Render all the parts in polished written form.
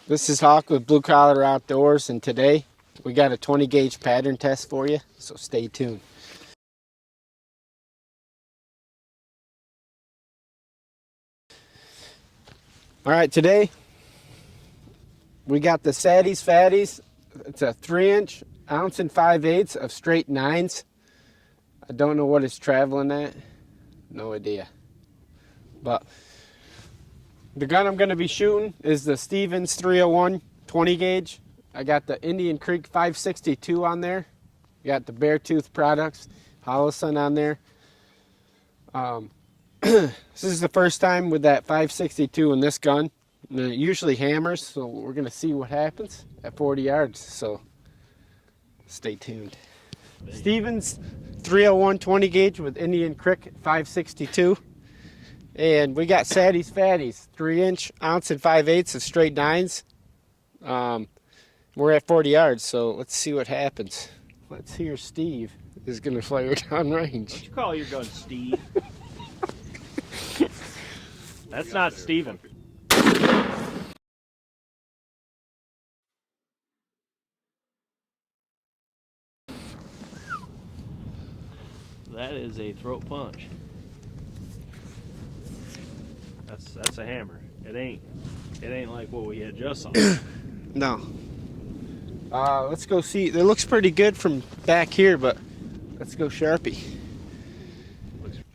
This is Hawk with Blue Collar Outdoors, and today we got a 20 gauge pattern test for you, so stay tuned. Alright, today we got the SATTIES FATTIES. It's a 3-inch, 1 5/8 of straight 9s. I don't know what it's traveling at, no idea. But the gun I'm going to be shooting is the Stevens 301 20 gauge. I got the Indian Creek 562 on there. Got the Beartooth Products Holosun on there. This is the first time with that 562 in this gun. And it usually hammers, so we're going to see what happens at 40 yards. So stay tuned. Stevens 301 20 gauge with Indian Creek 562. And we got SATTIES FATTIES 3-inch, 1 5/8 of straight 9s. We're at 40 yards, so let's see what happens. Let's hear Steve is going to fire down range. What you call your gun, Steve? That's not Steven. That is a throat punch. That's a hammer. It ain't like what we had just on. No. Let's go see. It looks pretty good from back here, but let's go Sharpie.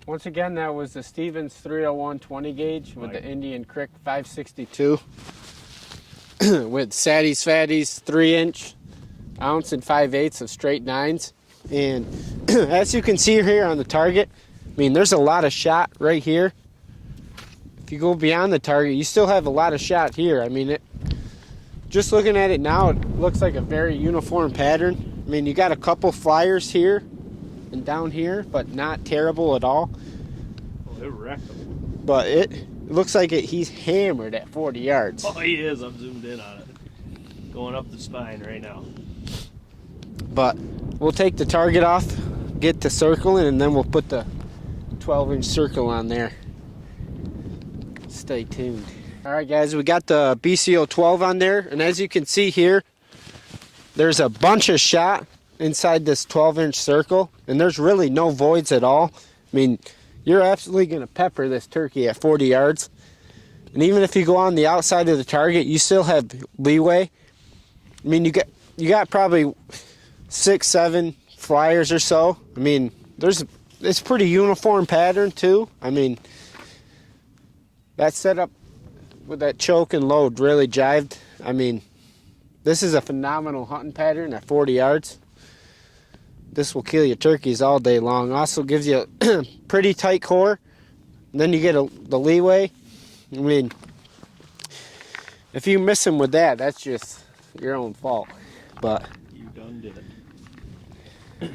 Once again, that was the Stevens 301 20 gauge with the Indian Creek 562 with SATTIES FATTIES 3-inch, 1 5/8 of straight 9s. And as you can see here on the target, I mean, there's a lot of shot right here. If you go beyond the target, you still have a lot of shot here. I mean, just looking at it now, it looks like a very uniform pattern. I mean, you got a couple flyers here and down here, but not terrible at all. Well, it wrecked him. But it looks like he's hammered at 40 yards. Oh, he is. I'm zoomed in on it. Going up the spine right now. But we'll take the target off, get to circling, and then we'll put the 12-inch circle on there. Stay tuned. Alright guys, we got the BCO 12 on there, and as you can see here, there's a bunch of shot inside this 12-inch circle, and there's really no voids at all. I mean, you're absolutely going to pepper this turkey at 40 yards. And even if you go on the outside of the target, you still have leeway. I mean, you got probably 6-7 flyers or so. I mean, it's pretty uniform pattern too. I mean, that setup with that choke and load really jived. I mean, this is a phenomenal hunting pattern at 40 yards. This will kill your turkeys all day long. Also gives you a pretty tight core. And then you get the leeway. I mean, if you miss them with that, that's just your own fault. But you done did it.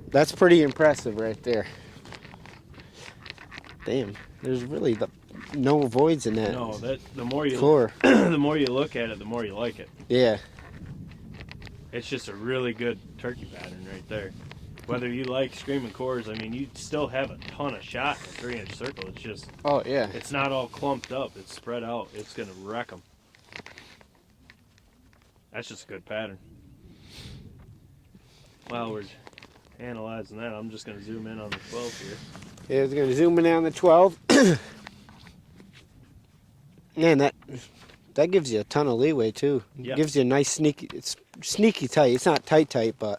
That's pretty impressive right there. Damn, there's really no voids in that. No, the more you core. the more you look at it, the more you like it. Yeah. It's just a really good turkey pattern right there. Whether you like screaming cores, I mean, you still have a ton of shot in a 3-inch circle. It's just, oh yeah, it's not all clumped up. It's spread out. It's gonna wreck them. That's just a good pattern. While we're analyzing that, I'm just gonna zoom in on the 12 here. Yeah, it's gonna zoom in on the 12. Man, that gives you a ton of leeway too. It gives you a nice it's sneaky tight. It's not tight, but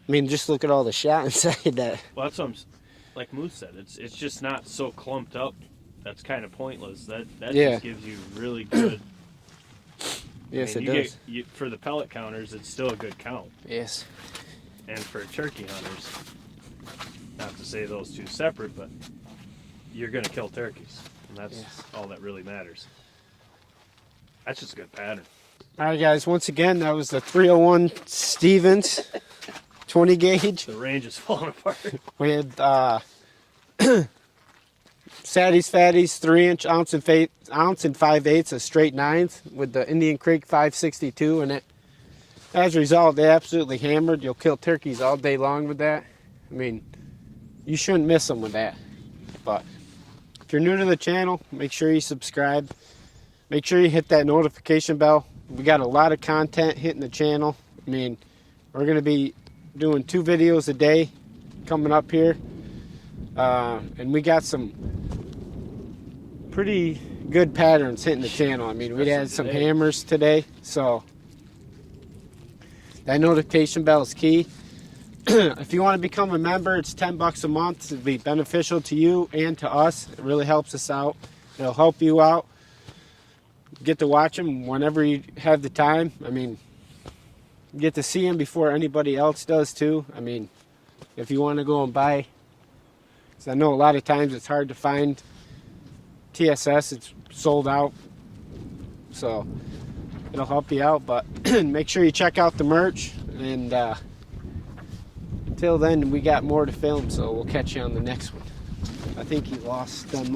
I mean, just look at all the shot inside that. Well, that's what like Moose said. It's just not so clumped up. That's kind of pointless. That just gives you really good. Yes, I mean, it does. For the pellet counters, it's still a good count. Yes. And for turkey hunters, not to say those two separate, but you're going to kill turkeys. And that's all that really matters. That's just a good pattern. All right, guys. Once again, that was the 301 Stevens 20 gauge. The range is falling apart. With SATTIES FATTIES 3-inch, 1 5/8 of straight 9s with the Indian Creek 562 in it. As a result, they absolutely hammered. You'll kill turkeys all day long with that. I mean, you shouldn't miss them with that. But if you're new to the channel, make sure you subscribe. make sure you hit that notification bell. We got a lot of content hitting the channel. I mean, we're going to be doing 2 videos a day coming up here. And we got some pretty good patterns hitting the channel. I mean, we had some hammers today. So that notification bell is key. If you want to become a member, it's $10 a month. It'll be beneficial to you and to us. It really helps us out. It'll help you out. Get to watch them whenever you have the time. I mean, you get to see them before anybody else does too. I mean, if you want to go and buy, because I know a lot of times it's hard to find TSS. It's sold out. So it'll help you out. But make sure you check out the merch. And until then, we got more to film. So we'll catch you on the next one. I think he lost them.